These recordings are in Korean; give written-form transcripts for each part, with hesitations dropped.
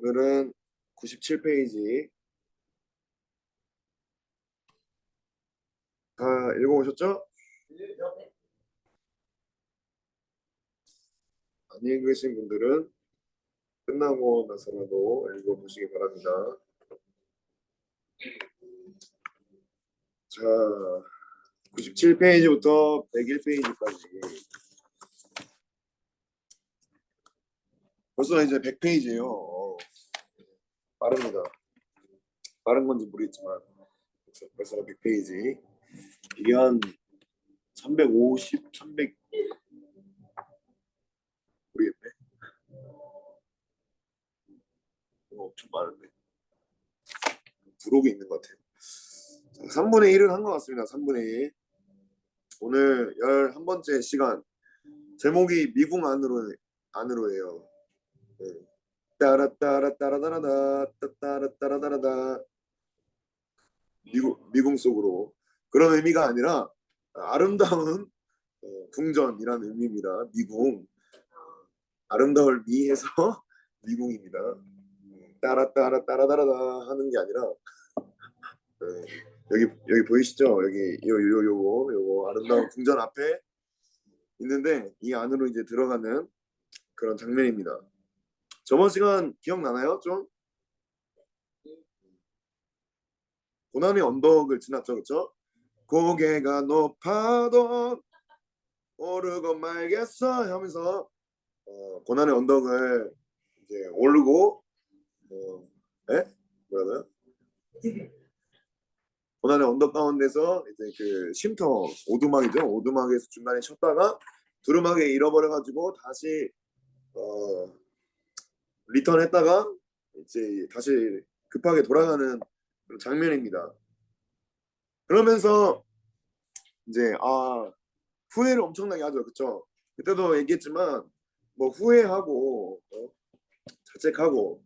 오늘은 97페이지 다 읽어오셨죠? 안 읽으신 분들은 끝나고 나서라도 읽어보시기 바랍니다. 자, 97페이지부터 101페이지까지 벌써 이제 100페이지예요. 빠릅니다. 빠른 건지 모르겠지만 벌써 100페이지. 이게 한 350, 300 모르겠네. 엄청 많은데 부록이 있는 것 같아요. 자, 3분의 1은 한 것 같습니다. 3분의 1. 오늘 11번째 시간. 제목이 미궁 안으로예요. 네. 따라따라따라다라다 따따라따라다라다 미궁 속으로. 그런 의미가 아니라 아름다운 궁전이라는 의미입니다. 미궁. 아름다울 미해서 미궁입니다. 따라따라따라다라다 하는 게 아니라 네. 여기 보이시죠? 여기 요거 아름다운 궁전 앞에 있는데 이 안으로 이제 들어가는 그런 장면입니다. 저번 시간 기억나나요? 좀 고난의 언덕을 지났죠, 그렇죠? 고개가 높아도 오르고 말겠어 하면서 고난의 언덕을 이제 오르고 에? 뭐라고요? 고난의 언덕 가운데서 이제 그 쉼터 오두막이죠. 오두막에서 중간에 쉬었다가 두루마기 잃어버려가지고 다시 리턴했다가 이제 다시 급하게 돌아가는 그런 장면입니다. 그러면서 이제 후회를 엄청나게 하죠, 그렇죠? 그때도 얘기했지만 뭐 후회하고 자책하고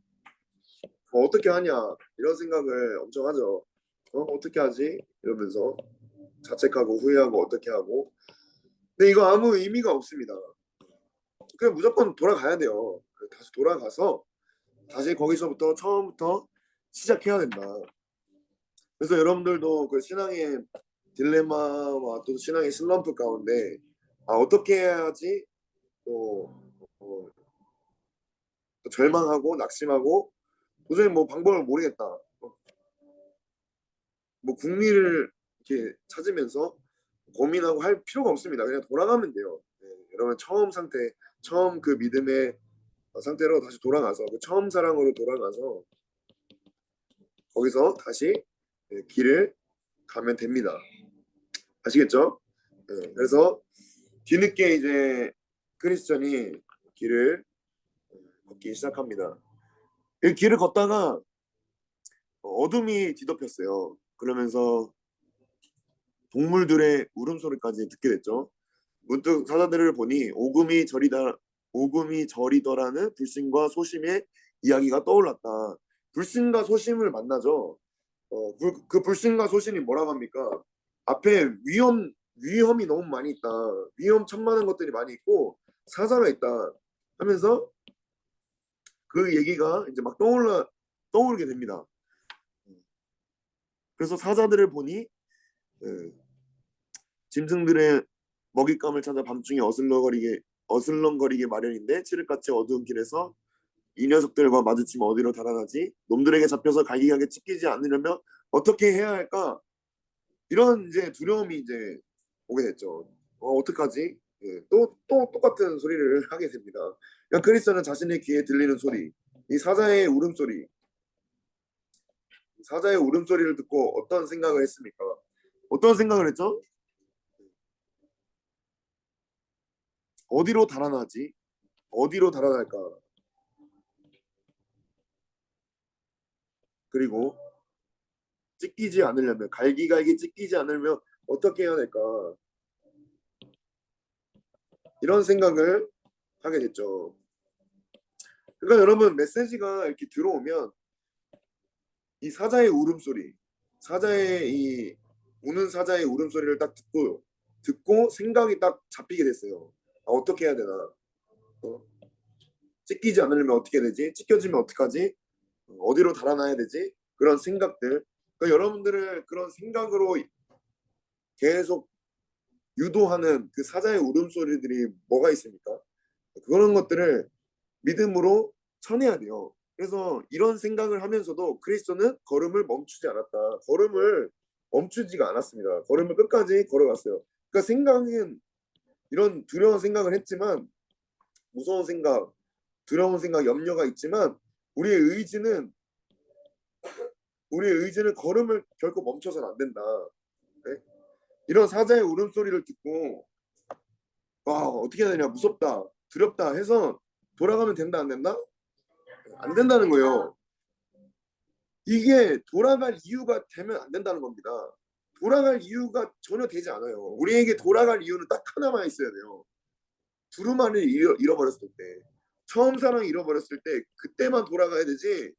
어떻게 하냐 이런 생각을 엄청 하죠. 어떻게 하지? 이러면서 자책하고 후회하고 어떻게 하고. 근데 이거 아무 의미가 없습니다. 그냥 무조건 돌아가야 돼요. 다시 돌아가서 다시 거기서부터 처음부터 시작해야 된다. 그래서 여러분들도 그 신앙의 딜레마와 또 신앙의 슬럼프 가운데 어떻게 해야지 또 절망하고 낙심하고 도저히 뭐 방법을 모르겠다. 뭐 국리를 이렇게 찾으면서 고민하고 할 필요가 없습니다. 그냥 돌아가면 돼요. 네, 여러분 처음 그 믿음의 상태로 다시 돌아가서 그 처음 사랑으로 돌아가서 거기서 다시 길을 가면 됩니다. 아시겠죠? 네, 그래서 뒤늦게 이제 크리스천이 길을 걷기 시작합니다. 그 길을 걷다가 어둠이 뒤덮였어요. 그러면서 동물들의 울음소리까지 듣게 됐죠. 문득 사자들을 보니 오금이 저리더라는 불신과 소심의 이야기가 떠올랐다. 불신과 소심을 만나죠. 그 불신과 소심이 뭐라고 합니까? 앞에 위험이 너무 많이 있다. 위험천만한 것들이 많이 있고 사자가 있다 하면서 그 얘기가 이제 막 떠오르게 됩니다. 그래서 사자들을 보니 짐승들의 먹잇감을 찾아 밤중에 어슬렁거리게 마련인데 칠흑같이 어두운 길에서 이 녀석들과 마주치면 어디로 달아나지? 놈들에게 잡혀서 갈기갈기 찢기지 않으려면 어떻게 해야 할까? 이런 이제 두려움이 이제 오게 됐죠. 어떡하지? 또 똑같은 소리를 하게 됩니다. 그러니까 크리스천은 자신의 귀에 들리는 소리, 이 사자의 울음소리를 듣고 어떤 생각을 했습니까? 어떤 생각을 했죠? 어디로 달아나지? 어디로 달아날까? 그리고 갈기갈기 찢기지 않으려면 어떻게 해야 될까? 이런 생각을 하게 됐죠. 그러니까 여러분 메시지가 이렇게 들어오면 이 사자의 울음소리, 이 우는 사자의 울음소리를 딱 듣고 생각이 딱 잡히게 됐어요. 어떻게 해야 되나? 찢기지 않으려면 어떻게 되지? 찢겨지면 어떡하지? 어디로 달아나야 되지? 그런 생각들. 그러니까 여러분들을 그런 생각으로 계속 유도하는 그 사자의 울음소리들이 뭐가 있습니까? 그런 것들을 믿음으로 쳐내야 돼요. 그래서 이런 생각을 하면서도 그리스도는 걸음을 멈추지 않았다. 걸음을 멈추지가 않았습니다. 걸음을 끝까지 걸어갔어요. 그러니까 생각은 이런 두려운 생각을 했지만, 무서운 생각, 두려운 생각, 염려가 있지만 우리의 의지는 걸음을 결코 멈춰서는 안 된다. 네? 이런 사자의 울음소리를 듣고 와, 어떻게 해야 되냐, 무섭다, 두렵다 해서 돌아가면 된다, 안 된다? 안 된다는 거예요. 이게 돌아갈 이유가 되면 안 된다는 겁니다. 돌아갈 이유가 전혀 되지 않아요. 우리에게 돌아갈 이유는 딱 하나만 있어야 돼요. 두루마리를 잃어버렸을 때, 처음 사랑 잃어버렸을 때, 그때만 돌아가야 되지,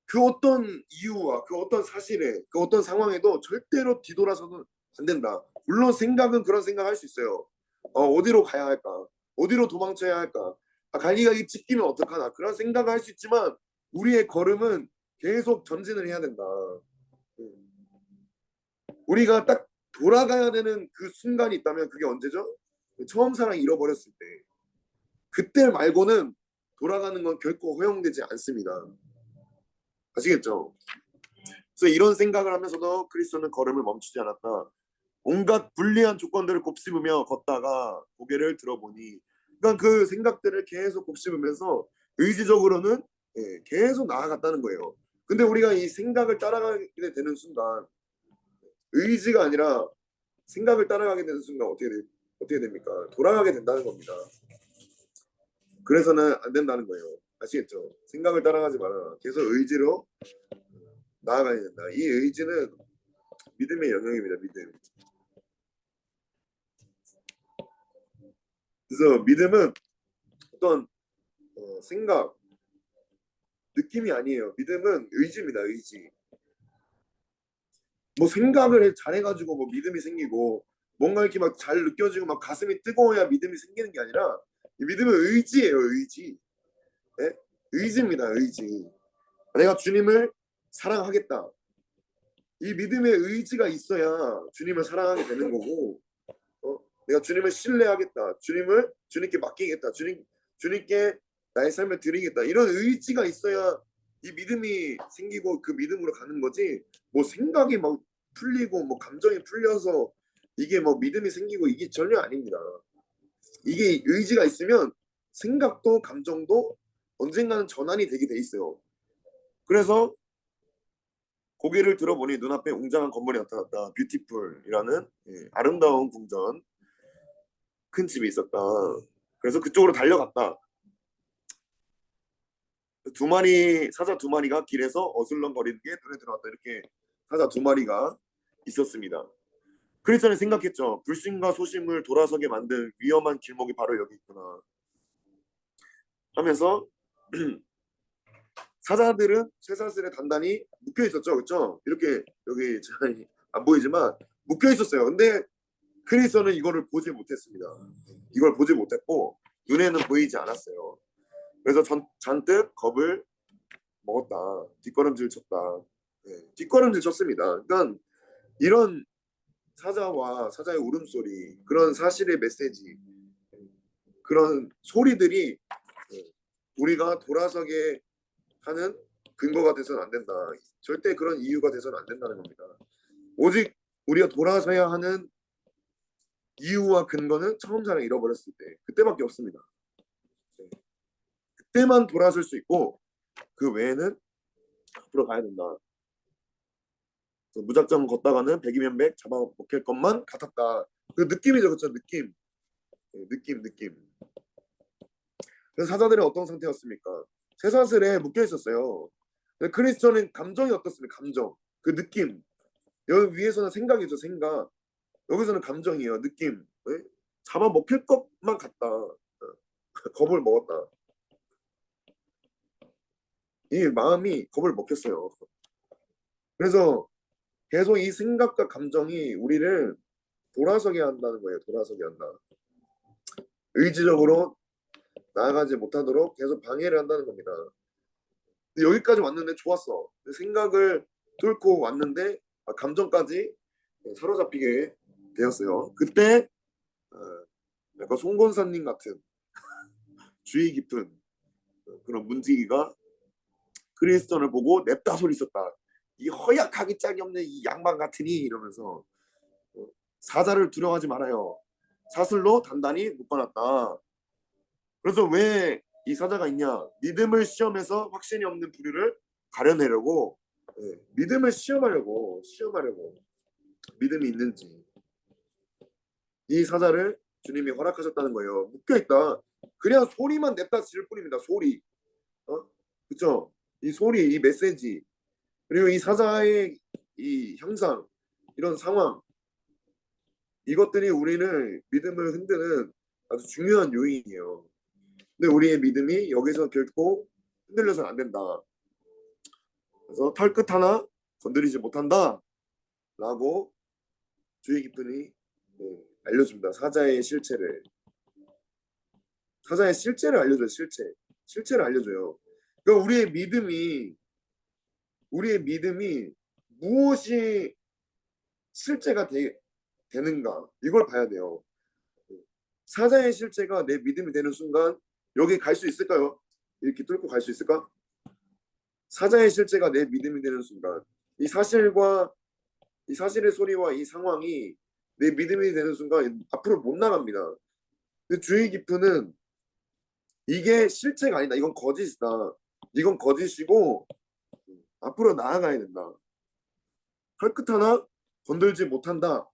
그 어떤 이유와 그 어떤 사실에, 그 어떤 상황에도 절대로 뒤돌아서는 안 된다. 물론 생각은 그런 생각 할 수 있어요. 어디로 가야 할까? 어디로 도망쳐야 할까? 갈기가 찢기면 어떡하나? 그런 생각을 할 수 있지만 우리의 걸음은 계속 전진을 해야 된다. 우리가 딱 돌아가야 되는 그 순간이 있다면 그게 언제죠? 처음 사랑 잃어버렸을 때. 그때 말고는 돌아가는 건 결코 허용되지 않습니다. 아시겠죠? 그래서 이런 생각을 하면서도 그리스도는 걸음을 멈추지 않았다. 온갖 불리한 조건들을 곱씹으며 걷다가 고개를 들어보니, 그러니까 그 생각들을 계속 곱씹으면서 의지적으로는 계속 나아갔다는 거예요. 근데 우리가 이 생각을 따라가게 되는 순간, 의지가 아니라 생각을 따라가게 되는 순간 어떻게 됩니까? 돌아가게 된다는 겁니다. 그래서는 안 된다는 거예요. 아시겠죠? 생각을 따라가지 말아라. 계속 의지로 나아가야 된다. 이 의지는 믿음의 영역입니다. 믿음. 그래서 믿음은 어떤 생각, 느낌이 아니에요. 믿음은 의지입니다. 의지. 뭐 생각을 잘해가지고 뭐 믿음이 생기고 뭔가 이렇게 막 잘 느껴지고 막 가슴이 뜨거워야 믿음이 생기는 게 아니라, 이 믿음은 의지예요. 의지. 네? 의지입니다. 의지. 내가 주님을 사랑하겠다. 이 믿음의 의지가 있어야 주님을 사랑하게 되는 거고, 내가 주님을 신뢰하겠다. 주님께 맡기겠다. 주님께 나의 삶을 드리겠다. 이런 의지가 있어야 이 믿음이 생기고 그 믿음으로 가는 거지. 뭐 생각이 막 풀리고 뭐 감정이 풀려서 이게 뭐 믿음이 생기고 이게 전혀 아닙니다. 이게 의지가 있으면 생각도 감정도 언젠가는 전환이 되게 돼 있어요. 그래서 고개를 들어보니 눈앞에 웅장한 건물이 나타났다. 뷰티풀이라는 아름다운 궁전, 큰 집이 있었다. 그래서 그쪽으로 달려갔다. 사자 두 마리가 길에서 어슬렁거리는 게 눈에 들어왔다. 이렇게 사자 두 마리가 있었습니다. 크리스천이 생각했죠. 불신과 소심을 돌아서게 만든 위험한 길목이 바로 여기 있구나 하면서 사자들은 쇠사슬에 단단히 묶여 있었죠. 그렇죠? 이렇게 여기 잘 안 보이지만 묶여 있었어요. 근데 크리스천은 이거를 보지 못했습니다. 이걸 보지 못했고 눈에는 보이지 않았어요. 그래서 잔뜩 겁을 먹었다. 뒷걸음질 쳤다. 뒷걸음질 쳤습니다. 그러니까 이런 사자와 사자의 울음소리, 그런 사실의 메시지, 그런 소리들이 우리가 돌아서게 하는 근거가 돼서는 안 된다. 절대 그런 이유가 돼서는 안 된다는 겁니다. 오직 우리가 돌아서야 하는 이유와 근거는 처음 사랑 잃어버렸을 때, 그때밖에 없습니다. 그때만 돌아설 수 있고 그 외에는 앞으로 가야 된다. 무작정 걷다가는 백이면 백 잡아먹힐 것만 같았다. 그 느낌이죠, 그렇죠? 느낌. 그래서 사자들은 어떤 상태였습니까? 쇠사슬에 묶여 있었어요. 크리스천은 감정이 어떻습니까? 감정, 그 느낌. 여기 위에서는 생각이죠, 생각. 여기서는 감정이에요, 느낌. 네? 잡아먹힐 것만 같다. 겁을 먹었다. 이 마음이 겁을 먹혔어요. 그래서 계속 이 생각과 감정이 우리를 돌아서게 한다는 거예요. 돌아서게 한다. 의지적으로 나아가지 못하도록 계속 방해를 한다는 겁니다. 여기까지 왔는데 좋았어. 생각을 뚫고 왔는데 감정까지 사로잡히게 되었어요. 그때 어, 약간 송건사님 같은 주의 깊은 그런 문지기가 크리스천을 보고 냅다 소리 썼다. 이 허약하기 짝이 없는 이 양반 같으니 이러면서 사자를 두려워하지 말아요. 사슬로 단단히 묶어놨다. 그래서 왜 이 사자가 있냐? 믿음을 시험해서 확신이 없는 부류를 가려내려고 믿음을 시험하려고 믿음이 있는지 이 사자를 주님이 허락하셨다는 거예요. 묶여있다. 그냥 소리만 냅다 지를 뿐입니다. 소리. 그쵸? 이 소리, 이 메시지 그리고 이 사자의 이 형상 이런 상황 이것들이 우리를 믿음을 흔드는 아주 중요한 요인이에요. 근데 우리의 믿음이 여기서 결코 흔들려서는 안 된다. 그래서 털끝 하나 건드리지 못한다 라고 주의 깊으니 알려줍니다. 사자의 실체를 알려줘요. 실체를 알려줘요. 그러니까 우리의 믿음이 무엇이 실체가 되는가 이걸 봐야 돼요. 사자의 실체가 내 믿음이 되는 순간 여기 갈 수 있을까요? 이렇게 뚫고 갈 수 있을까? 사자의 실체가 내 믿음이 되는 순간 이 사실의 소리와 이 상황이 내 믿음이 되는 순간 앞으로 못 나갑니다. 근데 주의 깊이는 이게 실체가 아니다. 이건 거짓이다. 이건 거짓이고 앞으로 나아가야 된다. 털끝 하나 건들지 못한다.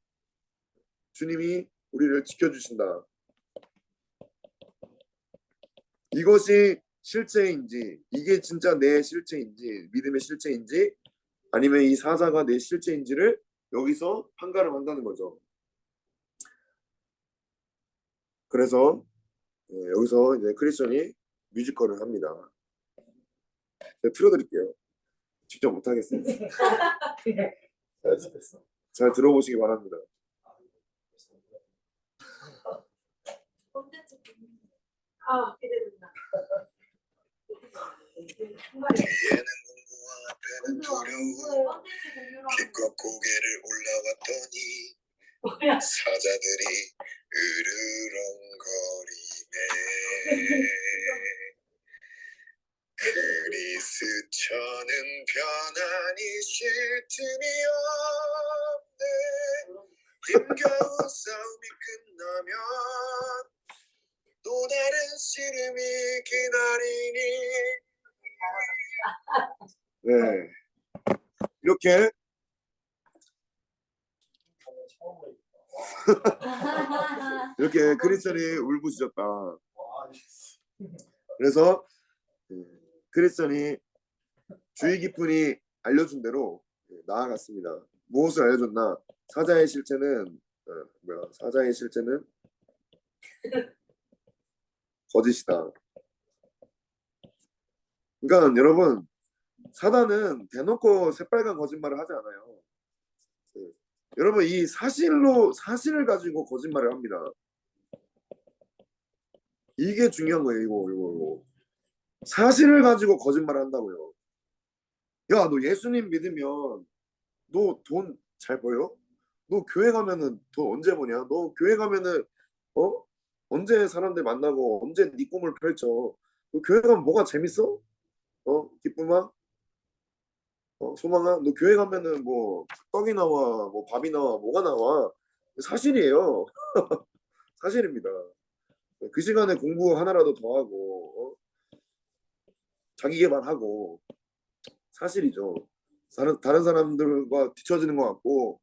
주님이 우리를 지켜주신다. 이것이 실체인지 이게 진짜 내 실체인지 믿음의 실체인지 아니면 이 사자가 내 실체인지를 여기서 판가름 한다는 거죠. 그래서 여기서 이제 크리스천이 뮤지컬을 합니다. 제가 틀어드릴게요. 직접 못하겠어요. 잘 들어보시기 바랍니다. 기대된다. 뒤에는 공부와 앞에는 두려움 기껏 고개를 올라왔더니 사자들이 으르렁거리네 그리스천은 변하니 쉴 틈이 없네 힘겨운 싸움이 끝나면 또 다른 씨름이 기다리니 네 이렇게 이렇게 크리스천이 울부짖었다. 그래서 크리스천이 주의 깊으니 알려준 대로 나아갔습니다. 무엇을 알려줬나? 사자의 실체는 사자의 실체는 거짓이다. 그러니까 여러분 사단은 대놓고 새빨간 거짓말을 하지 않아요. 여러분 이 사실을 가지고 거짓말을 합니다. 이게 중요한 거예요. 이거. 사실을 가지고 거짓말을 한다고요. 야, 너 예수님 믿으면 너 돈 잘 벌어? 너 교회 가면은 돈 언제 버냐? 너 교회 가면은 언제 사람들 만나고 언제 네 꿈을 펼쳐? 너 교회 가면 뭐가 재밌어? 기쁨아? 소망아? 너 교회 가면은 뭐 떡이 나와, 뭐 밥이 나와, 뭐가 나와? 사실이에요. 사실입니다. 그 시간에 공부 하나라도 더 하고 자기 개발하고 사실이죠. 다른 사람들과 뒤처지는 것 같고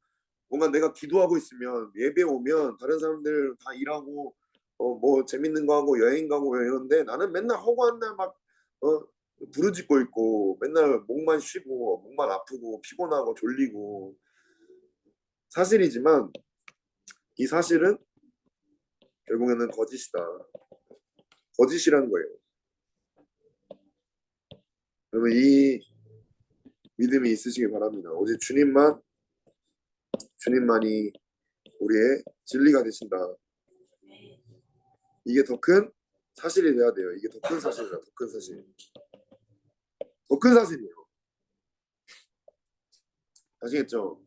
뭔가 내가 기도하고 있으면 예배 오면 다른 사람들 다 일하고 뭐 재밌는 거 하고 여행 가고 이러는데 나는 맨날 허구한 날 막 부르짖고 있고 맨날 목만 쉬고 목만 아프고 피곤하고 졸리고 사실이지만 이 사실은 결국에는 거짓이다. 거짓이라는 거예요. 여러분 이 믿음이 있으시기 바랍니다. 오직 주님만이 우리의 진리가 되신다. 이게 더 큰 사실이 돼야 돼요. 이게 더 큰 사실이다. 더 큰 사실. 더 큰 사실이에요. 아시겠죠?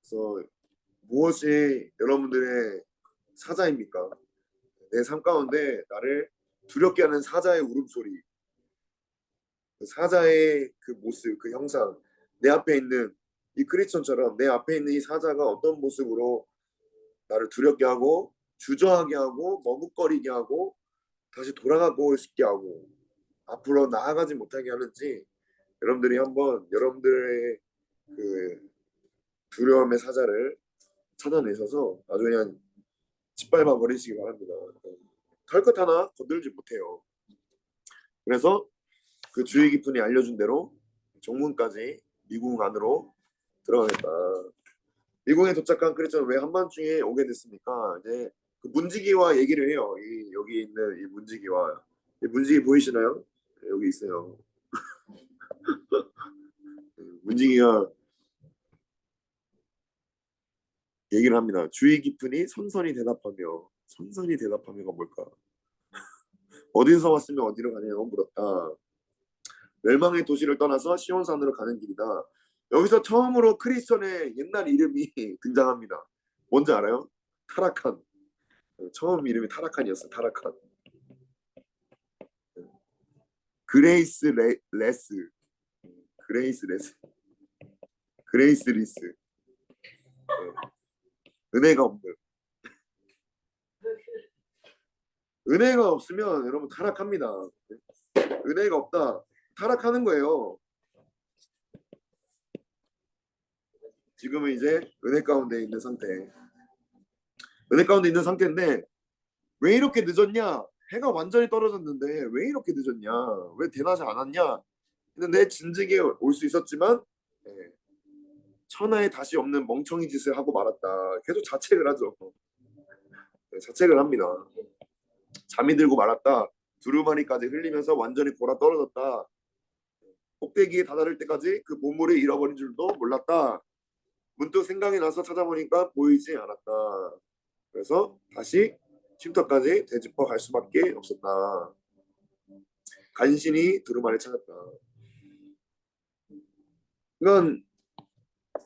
그래서 무엇이 여러분들의 사자입니까? 내 삶 가운데 나를 두렵게 하는 사자의 울음소리, 그 사자의 그 모습, 그 형상, 내 앞에 있는 이 크리스천처럼 내 앞에 있는 이 사자가 어떤 모습으로 나를 두렵게 하고 주저하게 하고 머뭇거리게 하고 다시 돌아가고 싶게 하고 앞으로 나아가지 못하게 하는지 여러분들이 한번 여러분들의 그 두려움의 사자를 찾아내셔서 아주 그냥 짓밟아 버리시기 바랍니다. 털끝 하나 건들지 못해요. 그래서 그 주의 깊은이 알려준 대로 정문까지 미궁 안으로 들어가겠다. 미궁에 도착한 크리스천은 왜 한밤중에 오게 됐습니까? 이제 그 문지기와 얘기를 해요. 여기 있는 이 문지기와 이 문지기 보이시나요? 네, 여기 있어요. 문지기가 얘기를 합니다. 주의 깊으니 선선히 대답하며 선선히 대답하며가 뭘까? 어디서 왔으면 어디로 가냐고 물었다. 멸망의 도시를 떠나서 시온산으로 가는 길이다. 여기서 처음으로 크리스천의 옛날 이름이 등장합니다. 뭔지 알아요? 타라칸. 처음 이름이 타라칸이었어요. 타라칸. 그레이스 레스. 그레이스 레스. 그레이스 리스. 은혜가 없는. 은혜가 없으면 여러분 타락합니다. 은혜가 없다. 타락하는 거예요. 지금은 이제 은혜 가운데 있는 상태. 은혜 가운데 있는 상태인데 왜 이렇게 늦었냐? 해가 완전히 떨어졌는데 왜 이렇게 늦었냐? 왜 대낮에 안 왔냐? 했는데 진즉에 올 수 있었지만 예, 천하에 다시 없는 멍청이 짓을 하고 말았다. 계속 자책을 하죠. 예, 자책을 합니다. 잠이 들고 말았다. 두루마리까지 흘리면서 완전히 골아 떨어졌다. 꼭대기에 다다를 때까지 그 보물을 잃어버린 줄도 몰랐다. 문득 생각이 나서 찾아보니까 보이지 않았다. 그래서 다시 쉼터까지 되짚어 갈 수밖에 없었다. 간신히 두루마리를 찾았다. 이건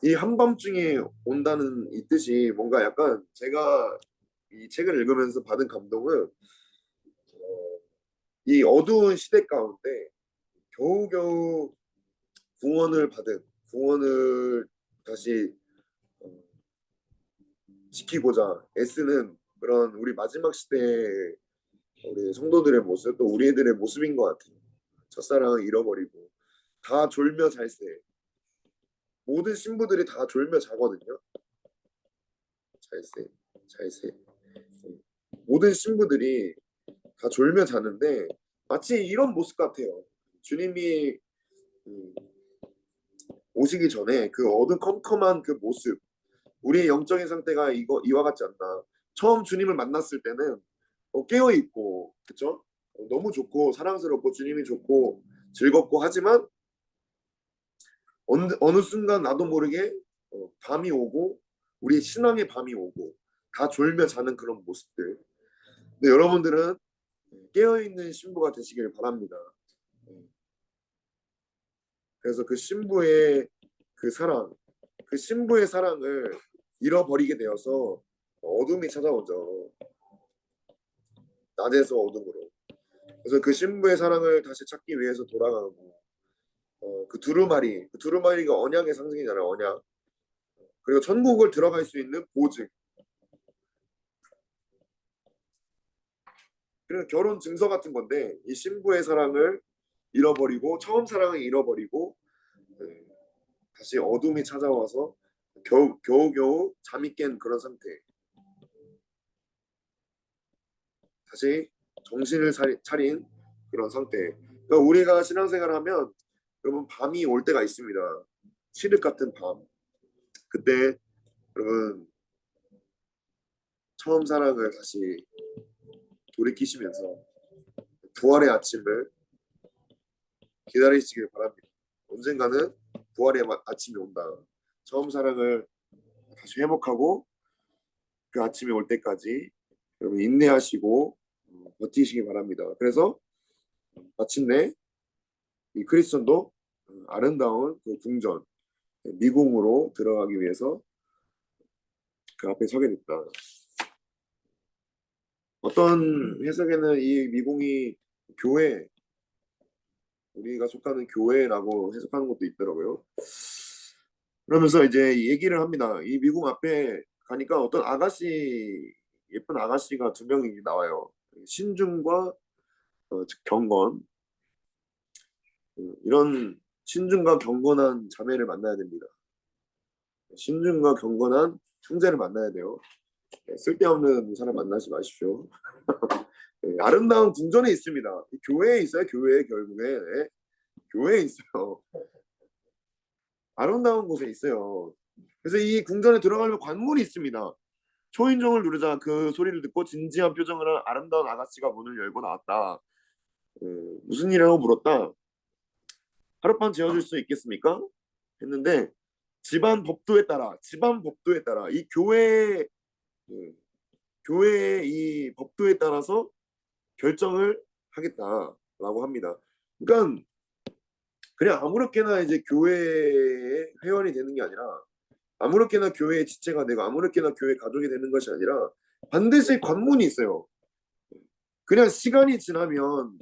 이 한밤중에 온다는 이 뜻이 뭔가 약간 제가 이 책을 읽으면서 받은 감동은 이 어두운 시대 가운데 겨우겨우 구원을 다시 어, 지키고자 애쓰는 그런 우리 마지막 시대의 우리 성도들의 모습 또 우리 애들의 모습인 것 같아요. 첫사랑을 잃어버리고 다 졸며 잘세. 모든 신부들이 다 졸며 자거든요. 잘세, 잘세. 모든 신부들이 다 졸며 자는데 마치 이런 모습 같아요. 주님이 오시기 전에 그 어두컴컴한 그 모습, 우리의 영적인 상태가 이와 같지 않나. 처음 주님을 만났을 때는 깨어 있고, 그렇죠? 너무 좋고 사랑스럽고 주님이 좋고 즐겁고 하지만 어느 순간 나도 모르게 밤이 오고 우리 신앙의 밤이 오고 다 졸며 자는 그런 모습들. 근데 여러분들은 깨어 있는 신부가 되시길 바랍니다. 그래서 그 신부의 그 사랑, 그 신부의 사랑을 잃어버리게 되어서 어둠이 찾아오죠. 낮에서 어둠으로. 그래서 그 신부의 사랑을 다시 찾기 위해서 돌아가고 그 두루마리가 언약의 상징이잖아요. 언약. 그리고 천국을 들어갈 수 있는 보증. 그리고 결혼 증서 같은 건데 이 신부의 사랑을 잃어버리고 처음 사랑을 잃어버리고 네, 다시 어둠이 찾아와서 겨우겨우 잠이 깬 그런 상태. 다시 정신을 차린 그런 상태. 그러니까 우리가 신앙생활을 하면 여러분 밤이 올 때가 있습니다. 칠흑 같은 밤. 그때 여러분 처음 사랑을 다시 돌이키시면서 부활의 아침을 기다리시길 바랍니다. 언젠가는 부활의 아침이 온다. 처음 사랑을 다시 회복하고 그 아침이 올 때까지 여러분 인내하시고 버티시기 바랍니다. 그래서 마침내 이 크리스천도 아름다운 그 궁전 미궁으로 들어가기 위해서 그 앞에 서게 됐다. 어떤 해석에는 이 미궁이 교회, 우리가 속하는 교회라고 해석하는 것도 있더라고요. 그러면서 이제 얘기를 합니다. 이 미궁 앞에 가니까 어떤 아가씨, 예쁜 아가씨가 두 명이 나와요. 신중과 즉 경건, 이런 신중과 경건한 자매를 만나야 됩니다. 신중과 경건한 형제를 만나야 돼요. 쓸데없는 사람 만나지 마십시오. 아름다운 궁전에 있습니다. 교회에 있어요. 교회에 결국에 교회에 있어요. 아름다운 곳에 있어요. 그래서 이 궁전에 들어가면 관문이 있습니다. 초인종을 누르자 그 소리를 듣고 진지한 표정을 한 아름다운 아가씨가 문을 열고 나왔다. 무슨 일이라고 물었다. 하룻밤 재워줄 수 있겠습니까? 했는데 집안 법도에 따라 이 교회의 이 법도에 따라서 결정을 하겠다라고 합니다. 그러니까 그냥 아무렇게나 이제 교회의 회원이 되는 게 아니라 아무렇게나 교회의 지체가 되고 아무렇게나 교회 가족이 되는 것이 아니라 반드시 관문이 있어요. 그냥 시간이 지나면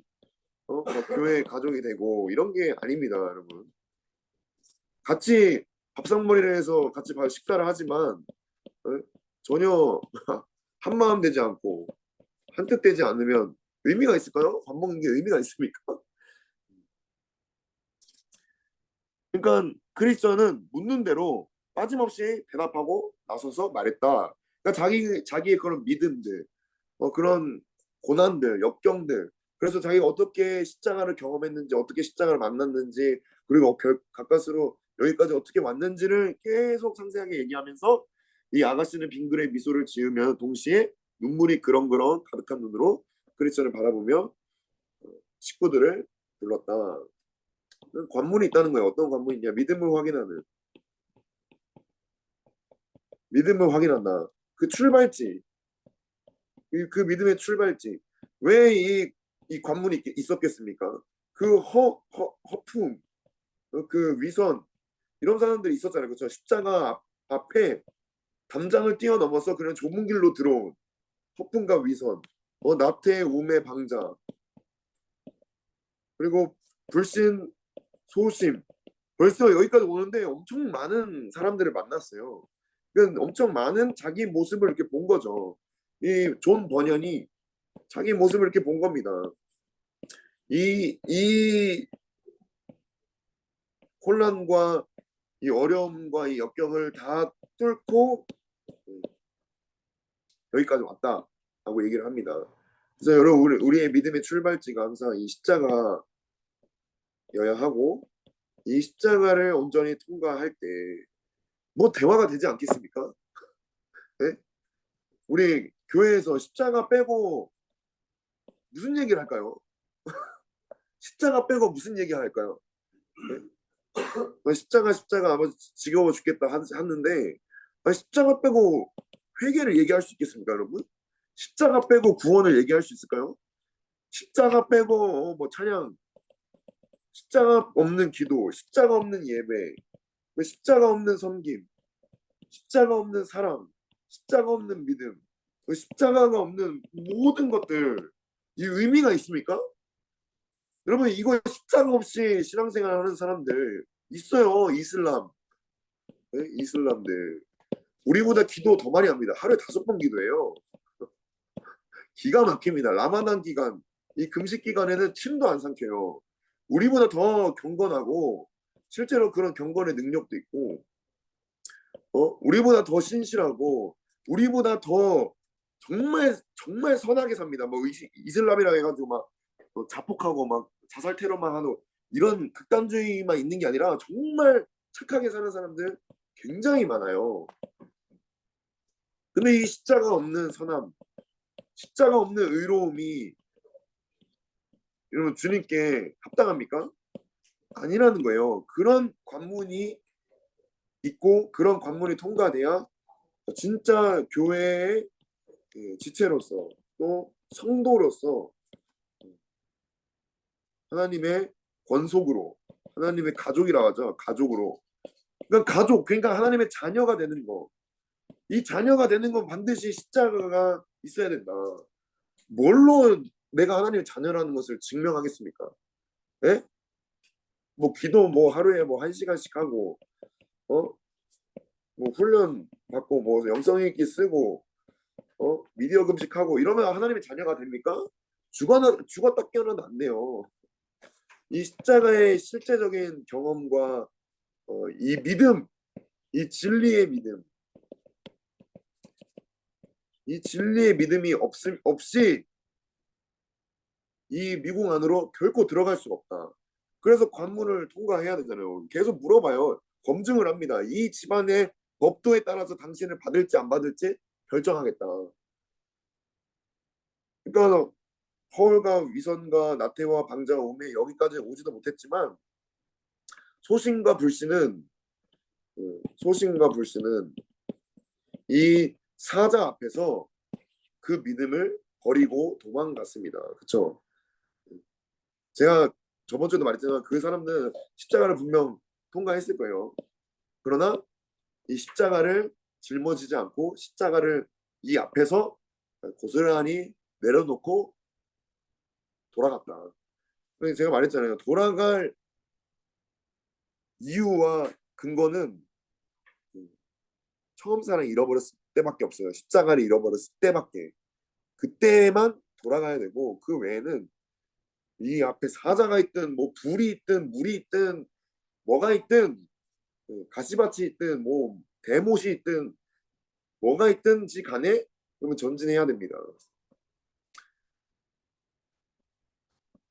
교회 가족이 되고 이런 게 아닙니다, 여러분. 같이 밥상머리를 해서 같이 식사를 하지만 전혀 한 마음 되지 않고 한 뜻 되지 않으면 의미가 있을까요? 밥 먹는 게 의미가 있습니까? 그러니까 크리스천은 묻는 대로 빠짐없이 대답하고 나서서 말했다. 그러니까 자기의 그런 믿음들, 그런 고난들, 역경들, 그래서 자기가 어떻게 십자가를 경험했는지, 어떻게 십자가를 만났는지, 그리고 가까스로 여기까지 어떻게 왔는지를 계속 상세하게 얘기하면서 이 아가씨는 빙그레 미소를 지으며 동시에 눈물이 그렁그렁 가득한 눈으로 크리스천을 바라보며 식구들을 불렀다. 관문이 있다는 거예요. 어떤 관문이 있냐? 믿음을 확인한다. 그 출발지, 그 믿음의 출발지. 왜 이 관문이 있었겠습니까? 그 허풍, 그 위선, 이런 사람들이 있었잖아요. 그렇죠? 십자가 앞에 담장을 뛰어넘어서 그냥 좁은 길로 들어온 허풍과 위선, 나태의 우매 방자, 그리고 불신, 소심. 벌써 여기까지 오는데 엄청 많은 사람들을 만났어요. 그러니까 엄청 많은 자기 모습을 이렇게 본 거죠. 이 존 버년이 자기 모습을 이렇게 본 겁니다. 이 혼란과 이 어려움과 이 역경을 다 뚫고 여기까지 왔다라고 얘기를 합니다. 그래서 여러분 우리의 믿음의 출발지가 항상 이 십자가여야 하고 이 십자가를 온전히 통과할 때 뭐 대화가 되지 않겠습니까? 네? 우리 교회에서 십자가 빼고 무슨 얘기를 할까요? 십자가 빼고 무슨 얘기 할까요? 십자가 아마 지겨워 죽겠다 하는데 십자가 빼고 회개를 얘기할 수 있겠습니까, 여러분? 십자가 빼고 구원을 얘기할 수 있을까요? 십자가 빼고 뭐 찬양, 십자가 없는 기도, 십자가 없는 예배, 십자가 없는 섬김, 십자가 없는 사랑, 십자가 없는 믿음, 십자가가 없는 모든 것들 이 의미가 있습니까? 여러분 이거 십자가 없이 신앙생활 하는 사람들 있어요. 네? 이슬람들 우리보다 기도 더 많이 합니다. 하루에 5번 기도해요. 기가 막힙니다. 라마단 기간 이 금식 기간에는 침도 안 삼켜요. 우리보다 더 경건하고 실제로 그런 경건의 능력도 있고 우리보다 더 신실하고 우리보다 더 정말 정말 선하게 삽니다. 뭐 이슬람이라 해가지고 막 자폭하고 막 자살 테러만 하는 이런 극단주의만 있는 게 아니라 정말 착하게 사는 사람들 굉장히 많아요. 근데 이 십자가 없는 선함, 십자가 없는 의로움이 여러분 주님께 합당합니까? 아니라는 거예요. 그런 관문이 있고 그런 관문이 통과돼야 진짜 교회의 지체로서 또 성도로서 하나님의 권속으로 하나님의 가족이라고 하죠. 가족으로. 그러니까 가족, 그러니까 하나님의 자녀가 되는 거. 이 자녀가 되는 건 반드시 십자가가 있어야 된다. 뭘로 내가 하나님의 자녀라는 것을 증명하겠습니까? 예? 뭐 기도 뭐 하루에 뭐 1시간씩 하고 어? 뭐 훈련 받고 뭐 영성 읽기 쓰고 미디어 금식하고 이러면 하나님의 자녀가 됩니까? 죽었다 깨어나도 안 돼요. 이 십자가의 실제적인 경험과 이 믿음, 이 진리의 믿음, 이 진리의 믿음이 없이 이 미궁 안으로 결코 들어갈 수가 없다. 그래서 관문을 통과해야 되잖아요. 계속 물어봐요. 검증을 합니다. 이 집안의 법도에 따라서 당신을 받을지 안 받을지 결정하겠다. 그러니까 허울과 위선과 나태와 방자와 우매 여기까지 오지도 못했지만 소신과 불신은 이 사자 앞에서 그 믿음을 버리고 도망갔습니다. 그렇죠? 제가 저번 주에도 말했지만 그 사람들은 십자가를 분명 통과했을 거예요. 그러나 이 십자가를 짊어지지 않고 십자가를 이 앞에서 고스란히 내려놓고 돌아갔다. 그래서 제가 말했잖아요. 돌아갈 이유와 근거는 처음 사랑 잃어버렸을 때밖에 없어요. 십자가를 잃어버렸을 때밖에. 그때만 돌아가야 되고 그 외에는 이 앞에 사자가 있든 뭐 불이 있든 물이 있든 뭐가 있든 가시밭이 있든 뭐 대못이 있든 뭐가 있든지 간에 그러면 전진해야 됩니다.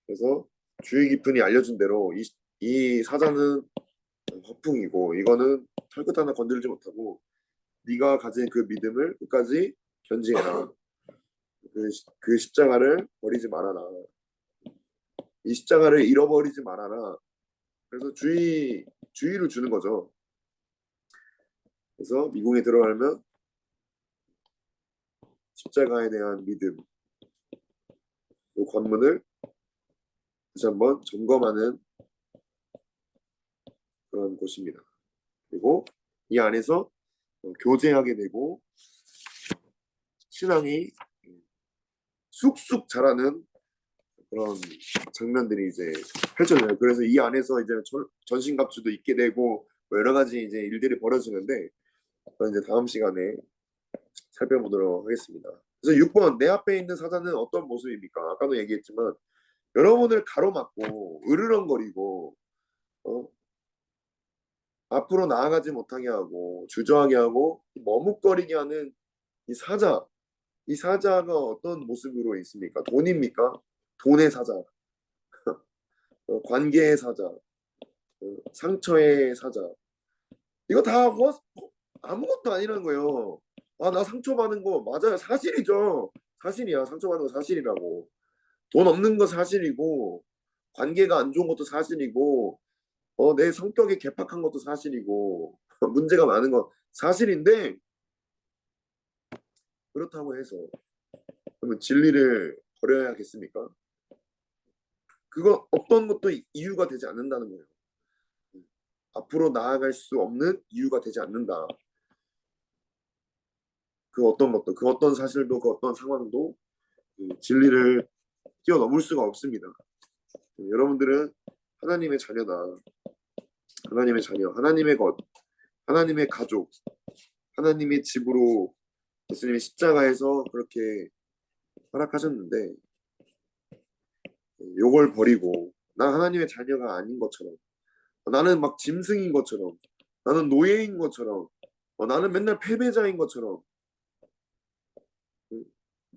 그래서 주의 깊은이 알려준 대로 이 사자는 허풍이고 이거는 털끝 하나 건들지 못하고 네가 가진 그 믿음을 끝까지 견지해라. 그 십자가를 버리지 말아라. 이 십자가를 잃어버리지 말아라. 그래서 주의를 주는 거죠. 그래서 미궁에 들어가면 십자가에 대한 믿음, 그 관문을 다시 한번 점검하는 그런 곳입니다. 그리고 이 안에서 교제하게 되고 신앙이 쑥쑥 자라는 그런 장면들이 이제 펼쳐져요. 그래서 이 안에서 이제 전신갑주도 있게 되고 뭐 여러 가지 이제 일들이 벌어지는데 그건 이제 다음 시간에 살펴보도록 하겠습니다. 그래서 6번 내 앞에 있는 사자는 어떤 모습입니까? 아까도 얘기했지만 여러분을 가로막고 으르렁거리고 앞으로 나아가지 못하게 하고 주저하게 하고 머뭇거리게 하는 이 사자. 이 사자가 어떤 모습으로 있습니까? 돈입니까? 돈의 사자, 관계의 사자, 상처의 사자. 이거 다 아무것도 아니라는 거예요. 아, 나 상처받은 거 맞아요. 사실이죠. 사실이야. 상처받은 거 사실이라고. 돈 없는 거 사실이고, 관계가 안 좋은 것도 사실이고, 내 성격이 개팍한 것도 사실이고, 문제가 많은 건 사실인데, 그렇다고 해서, 그러면 진리를 버려야겠습니까? 그거 어떤 것도 이유가 되지 않는다는 거예요. 앞으로 나아갈 수 없는 이유가 되지 않는다. 그 어떤 것도, 그 어떤 사실도, 그 어떤 상황도 진리를 뛰어넘을 수가 없습니다. 여러분들은 하나님의 자녀다. 하나님의 자녀, 하나님의 것, 하나님의 가족, 하나님의 집으로 예수님이 십자가에서 그렇게 허락하셨는데 요걸 버리고 나 하나님의 자녀가 아닌 것처럼 나는 막 짐승인 것처럼 나는 노예인 것처럼 나는 맨날 패배자인 것처럼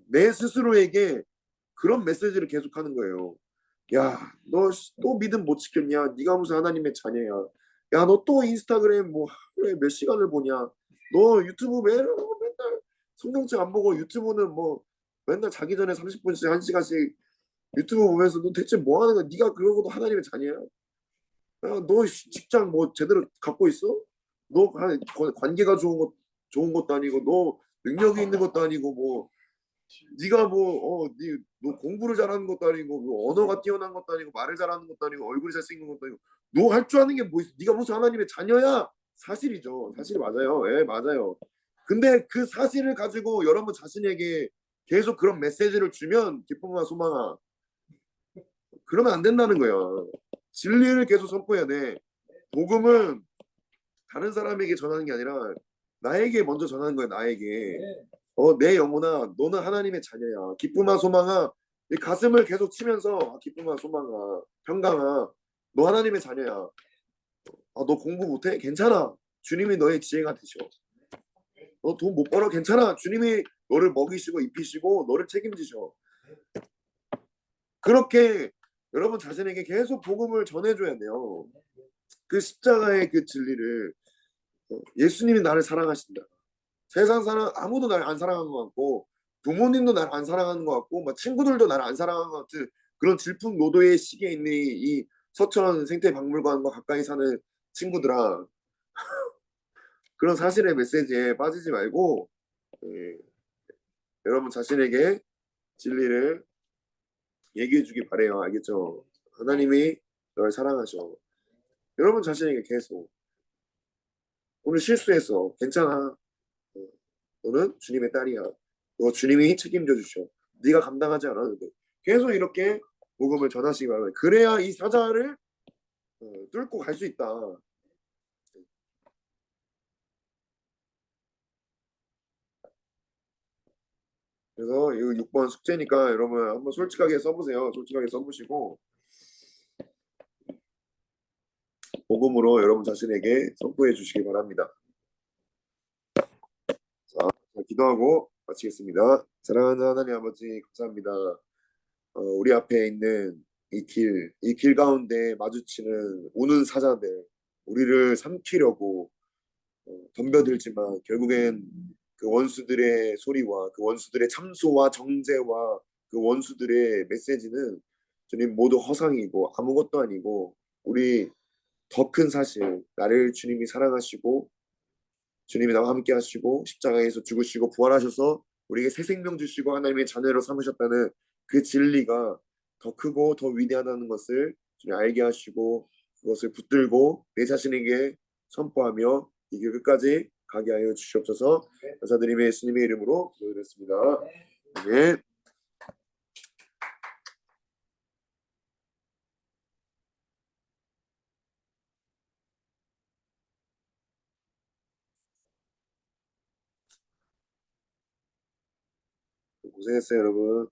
내 스스로에게 그런 메시지를 계속하는 거예요. 야, 너 또 믿음 못 지켰냐? 네가 무슨 하나님의 자녀야? 야, 너 또 인스타그램 뭐 하루에 몇 시간을 보냐? 너 유튜브 맨날 성경책 안 보고 유튜브는 뭐 맨날 자기 전에 30분씩 1시간씩 유튜브 보면서 너 대체 뭐 하는 거야? 네가 그러고도 하나님의 자녀야? 야, 너 직장 뭐 제대로 갖고 있어? 너 관계가 좋은 것도 아니고 너 능력이 있는 것도 아니고 뭐 네가 너 공부를 잘하는 것도 아니고 뭐 언어가 뛰어난 것도 아니고 말을 잘하는 것도 아니고 얼굴이 잘생긴 것도 아니고 너 할 줄 아는 게 뭐 있어? 네가 무슨 하나님의 자녀야? 사실이죠. 사실이 맞아요. 예, 맞아요. 근데 그 사실을 가지고 여러분 자신에게 계속 그런 메시지를 주면 기쁨과 소망아 그러면 안 된다는 거야. 진리를 계속 선포해야 돼. 복음은 다른 사람에게 전하는 게 아니라 나에게 먼저 전하는 거야. 나에게. 내 영혼아, 너는 하나님의 자녀야. 기쁨아, 소망아, 이 가슴을 계속 치면서 기쁨아, 소망아, 평강아, 너 하나님의 자녀야. 너 공부 못해? 괜찮아. 주님이 너의 지혜가 되셔. 너 돈 못 벌어? 괜찮아. 주님이 너를 먹이시고 입히시고 너를 책임지셔. 그렇게 여러분 자신에게 계속 복음을 전해줘야 돼요. 그 십자가의 그 진리를 예수님이 나를 사랑하신다. 세상 사람 아무도 날 안 사랑하는 것 같고 부모님도 날 안 사랑하는 것 같고 막 친구들도 날 안 사랑하는 것 같은 그런 질풍노도의 시기에 있는 이 서천 생태박물관과 가까이 사는 친구들아 그런 사실의 메시지에 빠지지 말고 예, 여러분 자신에게 진리를 얘기해 주기 바래요. 알겠죠? 하나님이 널 사랑하셔. 여러분 자신에게 계속 오늘 실수했어. 괜찮아. 어, 너는 주님의 딸이야. 너 주님이 책임져 주셔. 네가 감당하지 않아도 돼. 계속 이렇게 복음을 전하시기 바랍니다. 그래야 이 사자를 뚫고 갈 수 있다. 그래서 이 6번 숙제니까 여러분 한번 솔직하게 써보세요. 솔직하게 써보시고 복음으로 여러분 자신에게 선포해 주시기 바랍니다. 자, 기도하고 마치겠습니다. 사랑하는 하나님 아버지 감사합니다. 우리 앞에 있는 이 길 가운데 마주치는 우는 사자들, 우리를 삼키려고 덤벼들지만 결국엔 그 원수들의 소리와 그 원수들의 참소와 정죄와 그 원수들의 메시지는 주님 모두 허상이고 아무것도 아니고 우리 더 큰 사실, 나를 주님이 사랑하시고 주님이 나와 함께 하시고 십자가에서 죽으시고 부활하셔서 우리에게 새 생명 주시고 하나님의 자녀로 삼으셨다는 그 진리가 더 크고 더 위대하다는 것을 주님 알게 하시고 그것을 붙들고 내 자신에게 선포하며 이 길 끝까지 가게 하여 주시옵소서. 감사드리며 예수님의 이름으로 기도드렸습니다. 네. 고생했어요, 여러분.